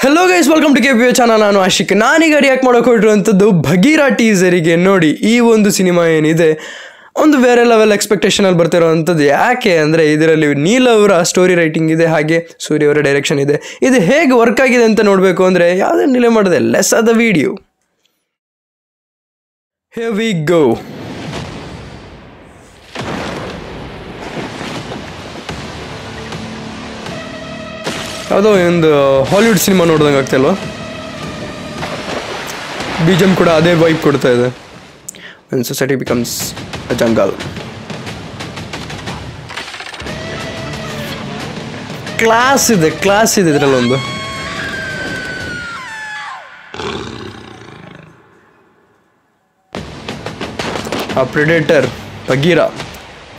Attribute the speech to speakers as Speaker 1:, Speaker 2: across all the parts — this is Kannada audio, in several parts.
Speaker 1: Hello guys, welcome to KPO channel. ನಾನು ಆಶಿಕ್. ನಾನೀಗ ರಿಯಾಕ್ಟ್ ಮಾಡೋಕೆ ಹೊರಟಿರುವಂಥದ್ದು ಬಗೀರಾ ಟೀಸರಿಗೆ. ನೋಡಿ, ಈ ಒಂದು ಸಿನಿಮಾ ಏನಿದೆ ಒಂದು ಬೇರೆ ಲೆವೆಲ್ ಎಕ್ಸ್ಪೆಕ್ಟೇಷನಲ್ಲಿ ಬರ್ತಿರೋವಂಥದ್ದು. ಯಾಕೆ ಅಂದರೆ ಇದರಲ್ಲಿ ನೀಲ್ ಅವರ ಸ್ಟೋರಿ ರೈಟಿಂಗ್ ಇದೆ, ಹಾಗೆ ಸೂರ್ಯ ಅವರ ಡೈರೆಕ್ಷನ್ ಇದೆ. ಇದು ಹೇಗೆ ವರ್ಕ್ ಆಗಿದೆ ಅಂತ ನೋಡಬೇಕು ಅಂದರೆ ಯಾವುದೇ ನಿಲೆ ಮಾಡಿದೆ ಲೆಸ್ ಆದ ವಿಡಿಯೋ. Here we go. ಯಾವುದೋ ಒಂದು ಹಾಲಿವುಡ್ ಸಿನಿಮಾ ನೋಡ್ದಂಗೆ ಆಗ್ತಾಯಿಲ್ವಾ? BGM ಕೂಡ ಅದೇ ವೈಬ್ ಕೊಡ್ತಾ ಇದೆ. when society becomes a jungle. Class ಇದೆ ಇದರಲ್ಲೊಂದು. A Predator, Bagheera,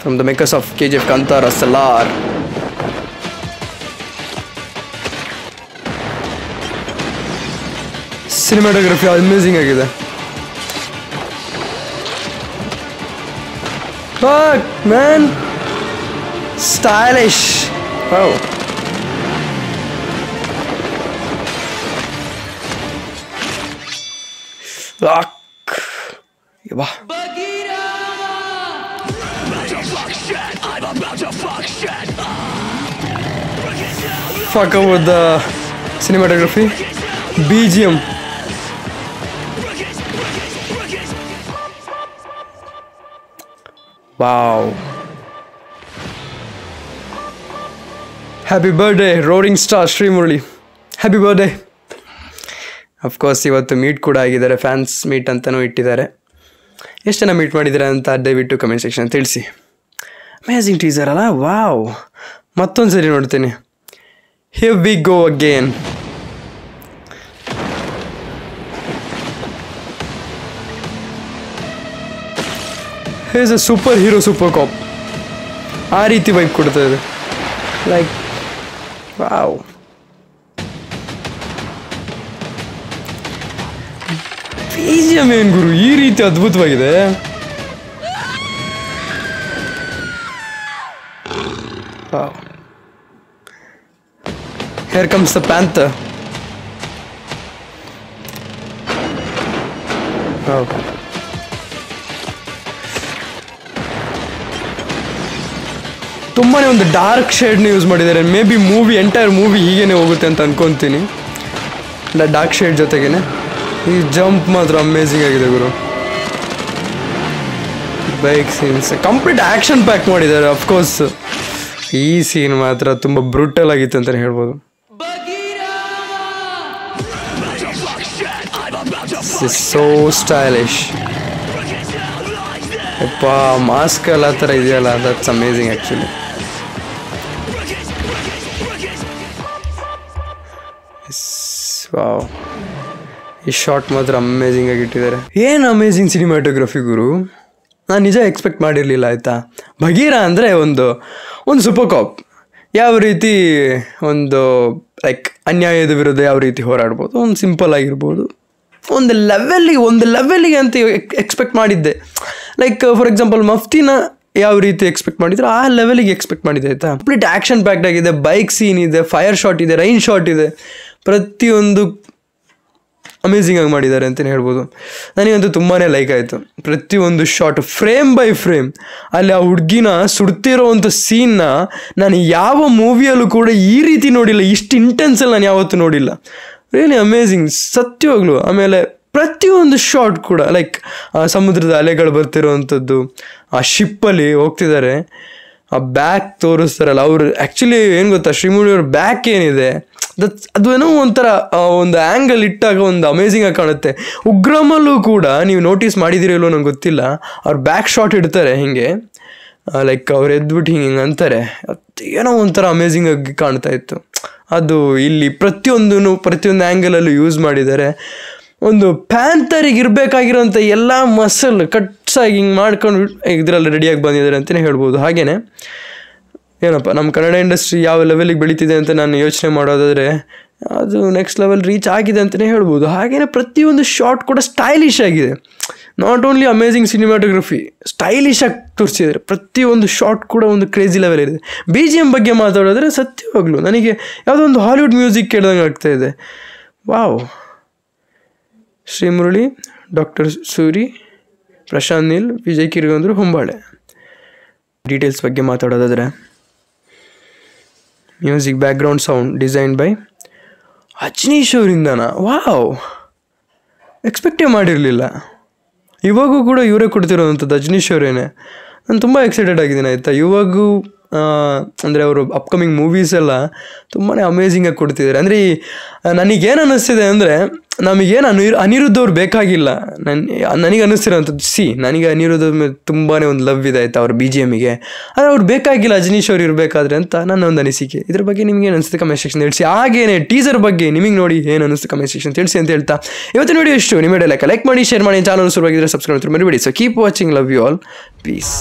Speaker 1: from the makers of KGF, Kantara, Salar. Cinematography amazing ಆಗಿದೆ. Fuck man, stylish. ವಾವ್. ಯಬ್ಬಾ. Fuck with the cinematography, BGM. Wow. Happy birthday Roaring Star Sri Murali. Happy birthday. Of course ಇವತ್ತು ಮೀಟ್ ಕೂಡ ಆಗಿದ್ದಾರೆ, ಫ್ಯಾನ್ಸ್ ಮೀಟ್ ಅಂತಲೂ ಇಟ್ಟಿದ್ದಾರೆ. ಎಷ್ಟು ಜನ ಮೀಟ್ ಮಾಡಿದ್ದೀರಾ ಅಂತ ದಯವಿಟ್ಟು ಕಮೆಂಟ್ ಸೆಕ್ಷನ್ ತಿಳಿಸಿ. ಅಮೇಝಿಂಗ್ ಟೀಸರ್ ಅಲ್ಲ? ವಾವ್. ಮತ್ತೊಂದು ಸರಿ ನೋಡ್ತೀನಿ. Here we go again. Is a superhero, super cop. ಆ ರೀತಿ ವೈಬ್ ಕೊಡ್ತಾ ಇದೆ. Like wow. BGM ಏನು ಗುರು ಈ ರೀತಿ ಅದ್ಭುತವಾಗಿದೆ. Wow. Here comes the panther. Wow. ತುಂಬಾ ಒಂದು ಡಾರ್ಕ್ ಶೇಡ್ನ ಯೂಸ್ ಮಾಡಿದ್ದಾರೆ. ಮೇ ಬಿ ಎಂಟೈರ್ ಮೂವಿ ಹೀಗೇನೆ ಹೋಗುತ್ತೆ ಅಂತ ಅನ್ಕೊತೀನಿ. ಡಾರ್ಕ್ ಶೇಡ್ ಜೊತೆಗೇನೆ ಈ ಜಂಪ್ ಮಾತ್ರ ಅಮೇಝಿಂಗ್ ಆಗಿದೆ ಗುರು. Bike scenes complete action pack ಮಾಡಿದ್ದಾರೆ. ಅಫ್ಕೋರ್ಸ್ ಈ ಸೀನ್ ಮಾತ್ರ ತುಂಬ ಬ್ರೂಟಲ್ ಆಗಿತ್ತು ಅಂತಲೇ ಹೇಳ್ಬೋದು. So stylish. ಅಪ್ಪ, ಮಾಸ್ಕ್ ಎಲ್ಲ ಥರ ಇದೆಯಲ್ಲ, ದಟ್ಸ್ ಅಮೇಝಿಂಗ್ ಆ್ಯಕ್ಚುಲಿ. ವಾವ್. ಈ ಶಾರ್ಟ್ ಮಾತ್ರ ಅಮೇಝಿಂಗ್ ಆಗಿಟ್ಟಿದ್ದಾರೆ. ಏನು ಅಮೇಝಿಂಗ್ ಸಿನಿಮಾಟೋಗ್ರಫಿ ಗುರು. ನಾನು ನಿಜ ಎಕ್ಸ್ಪೆಕ್ಟ್ ಮಾಡಿರಲಿಲ್ಲ. ಆಯಿತಾ, ಬಗೀರಾ ಅಂದರೆ ಒಂದು ಸೂಪರ್ ಕಾಪ್ ಯಾವ ರೀತಿ ಒಂದು ಲೈಕ್ ಅನ್ಯಾಯದ ವಿರುದ್ಧ ಯಾವ ರೀತಿ ಹೋರಾಡ್ಬೋದು, ಒಂದು ಸಿಂಪಲ್ ಆಗಿರ್ಬೋದು, ಒಂದು ಲೆವೆಲ್ಲಿಗೆ ಅಂತ ಎಕ್ಸ್ಪೆಕ್ಟ್ ಮಾಡಿದ್ದೆ. ಲೈಕ್ ಫಾರ್ ಎಕ್ಸಾಂಪಲ್ ಮಫ್ತಿನ ಯಾವ ರೀತಿ ಎಕ್ಸ್ಪೆಕ್ಟ್ ಮಾಡಿದ್ರು ಆ ಲೆವೆಲಿಗೆ ಎಕ್ಸ್ಪೆಕ್ಟ್ ಮಾಡಿದ್ದೆ. ಆಯಿತಾ, ಕಂಪ್ಲೀಟ್ ಆ್ಯಕ್ಷನ್ ಪ್ಯಾಕ್ಡ್ ಆಗಿದೆ. ಬೈಕ್ ಸೀನ್ ಇದೆ, ಫೈರ್ ಶಾಟ್ ಇದೆ, ರೈನ್ ಶಾಟ್ ಇದೆ. ಪ್ರತಿಯೊಂದು ಅಮೇಝಿಂಗ್ ಆಗಿ ಮಾಡಿದ್ದಾರೆ ಅಂತಲೇ ಹೇಳ್ಬೋದು. ನನಗಂತೂ ತುಂಬಾ ಲೈಕ್ ಆಯಿತು. ಪ್ರತಿಯೊಂದು ಶಾಟ್ ಫ್ರೇಮ್ ಬೈ ಫ್ರೇಮ್. ಅಲ್ಲಿ ಆ ಹುಡುಗಿನ ಸುಡ್ತಿರೋವಂಥ ಸೀನ್ನ ನಾನು ಯಾವ ಮೂವಿಯಲ್ಲೂ ಕೂಡ ಈ ರೀತಿ ನೋಡಿಲ್ಲ. ಇಷ್ಟು ಇಂಟೆನ್ಸಲ್ಲಿ ನಾನು ಯಾವತ್ತೂ ನೋಡಿಲ್ಲ. ರಿಯಲಿ ಅಮೇಝಿಂಗ್, ಸತ್ಯವಾಗ್ಲು. ಆಮೇಲೆ ಪ್ರತಿಯೊಂದು ಶಾಟ್ ಕೂಡ ಲೈಕ್ ಸಮುದ್ರದ ಅಲೆಗಳು ಬರ್ತಿರೋವಂಥದ್ದು, ಆ ಶಿಪ್ಪಲ್ಲಿ ಹೋಗ್ತಿದ್ದಾರೆ, ಆ ಬ್ಯಾಕ್ ತೋರಿಸ್ತಾರಲ್ಲ ಅವರು. ಆ್ಯಕ್ಚುಲಿ ಏನು ಗೊತ್ತಾ, ಶ್ರೀಮುರಳಿ ಅವ್ರ ಬ್ಯಾಕ್ ಏನಿದೆ ಅದು ಏನೋ ಒಂಥರ ಒಂದು ಆ್ಯಂಗಲ್ ಇಟ್ಟಾಗ ಒಂದು ಅಮೇಝಿಂಗಾಗಿ ಕಾಣುತ್ತೆ. ಉಗ್ರಮಲ್ಲೂ ಕೂಡ ನೀವು ನೋಟಿಸ್ ಮಾಡಿದಿರೋ ಇಲ್ಲೋ ನಂಗೆ ಗೊತ್ತಿಲ್ಲ, ಅವ್ರು ಬ್ಯಾಕ್ ಶಾಟ್ ಇಡ್ತಾರೆ ಹಿಂಗೆ, ಲೈಕ್ ಅವ್ರು ಎದ್ಬಿಟ್ಟು ಹಿಂಗೆ ಅಂತಾರೆ, ಏನೋ ಒಂಥರ ಅಮೇಝಿಂಗ್ ಆಗಿ ಕಾಣ್ತಾ ಇತ್ತು. ಅದು ಇಲ್ಲಿ ಪ್ರತಿಯೊಂದು ಆ್ಯಂಗಲಲ್ಲೂ ಯೂಸ್ ಮಾಡಿದ್ದಾರೆ. ಒಂದು ಪ್ಯಾಂಥರಿಗೆ ಇರಬೇಕಾಗಿರೋಂಥ ಎಲ್ಲ ಮಸಲ್ ಕಟ್ಸಾಗಿ ಹಿಂಗೆ ಮಾಡ್ಕೊಂಡು ಇದರಲ್ಲಿ ರೆಡಿಯಾಗಿ ಬಂದಿದ್ದಾರೆ ಅಂತಲೇ ಹೇಳ್ಬೋದು. ಹಾಗೆಯೇ ಏನಪ್ಪ ನಮ್ಮ ಕನ್ನಡ ಇಂಡಸ್ಟ್ರಿ ಯಾವ ಲೆವೆಲಿಗೆ ಬೆಳೀತಿದೆ ಅಂತ ನಾನು ಯೋಚನೆ ಮಾಡೋದಾದರೆ ಅದು ನೆಕ್ಸ್ಟ್ ಲೆವೆಲ್ ರೀಚ್ ಆಗಿದೆ ಅಂತಲೇ ಹೇಳ್ಬೋದು. ಹಾಗೆಯೇ ಪ್ರತಿಯೊಂದು ಶಾಟ್ ಕೂಡ ಸ್ಟೈಲಿಶ್ ಆಗಿದೆ. Not only amazing cinematography, stylish ಆಗಿ ತೋರಿಸಿದ್ದಾರೆ. ಪ್ರತಿಯೊಂದು ಶಾರ್ಟ್ ಕೂಡ ಒಂದು ಕ್ರೇಜಿ ಲೆವೆಲ್ ಇದೆ. BGM ಬಗ್ಗೆ ಮಾತಾಡಿದ್ರೆ ಸತ್ಯವಾಗ್ಲು ನನಗೆ ಯಾವುದೋ ಒಂದು ಹಾಲಿವುಡ್ ಮ್ಯೂಸಿಕ್ ಕೇಳ್ದಂಗೆ ಆಗ್ತಾಯಿದೆ. Wow. Srimurali, doctor Suri, Prashanth Neel, Vijay Kiragandur, Hombale. Details ಬಗ್ಗೆ ಮಾತಾಡೋದಾದರೆ music background sound design by Ajaneesh ಅವರಿಂದನಾ? ವಾವ್, ಎಕ್ಸ್ಪೆಕ್ಟೇ ಮಾಡಿರಲಿಲ್ಲ. ಇವಾಗೂ ಕೂಡ ಇವರೇ ಕೊಡ್ತಿರೋವಂಥದ್ದು, ಅಜ್ನೀಶ್ ಅವರೇನೆ. ನಾನು ತುಂಬ ಎಕ್ಸೈಟೆಡ್ ಆಗಿದ್ದೀನಿ ಆಯಿತಾ. ಇವಾಗೂ ಅಂದರೆ ಅವರು ಅಪ್ಕಮಿಂಗ್ ಮೂವೀಸ್ ಎಲ್ಲ ತುಂಬಾ ಅಮೇಝಿಂಗಾಗಿ ಕೊಡ್ತಿದ್ದಾರೆ. ಅಂದರೆ ನನಗೇನು ಅನ್ನಿಸ್ತಿದೆ ಅಂದರೆ ನಮಗೇನು ಅನಿರುದ್ಧ ಅವ್ರು ಬೇಕಾಗಿಲ್ಲ. ನನಗೆ ಅನ್ನಿಸ್ತಿರೋಂಥದ್ದು, ನನಗೆ ಅನಿರುದ್ಧ ಮೇಲೆ ತುಂಬಾ ಒಂದು ಲವ್ ಇದೆ ಆಯಿತಾ ಅವ್ರ BGMಗೆ. ಆದರೆ ಅವ್ರು ಬೇಕಾಗಿಲ್ಲ ಅಜ್ನೀಶ್ ಅವ್ರು ಇರಬೇಕಾದ್ರೆ ಅಂತ ನನ್ನ ಒಂದು ಅನಿಸಿಕೆ. ಇದ್ರ ಬಗ್ಗೆ ನಿಮ್ಗೆ ಏನು ಅನಿಸುತ್ತೆ ಕಮೆಂಟ್ ಸೆಕ್ಷನ್ ತಿಳಿಸಿ. ಹಾಗೇನೆ ಟೀಸರ್ ಬಗ್ಗೆ ನಿಮಗೆ ನೋಡಿ ಏನು ಅನಿಸುತ್ತೆ ಕಮೆಂಟ್ ಸೆಕ್ಷನ್ ತಿಳಿಸಿ ಅಂತ ಹೇಳ್ತಾ ಇವತ್ತಿನ ವಿಡಿಯೋ ಇಷ್ಟು. ನಿಮ್ಮ ಲೈಕ್ ಮಾಡಿ, ಶೇರ್ ಮಾಡಿ, ಚಾನಲ್ ಶುರುವಾಗಿದ್ದರೆ ಸಬ್ಸ್ಕ್ರೈಬ್ ಮರಿಬೇಡಿ. So keep watching, love you all, piece.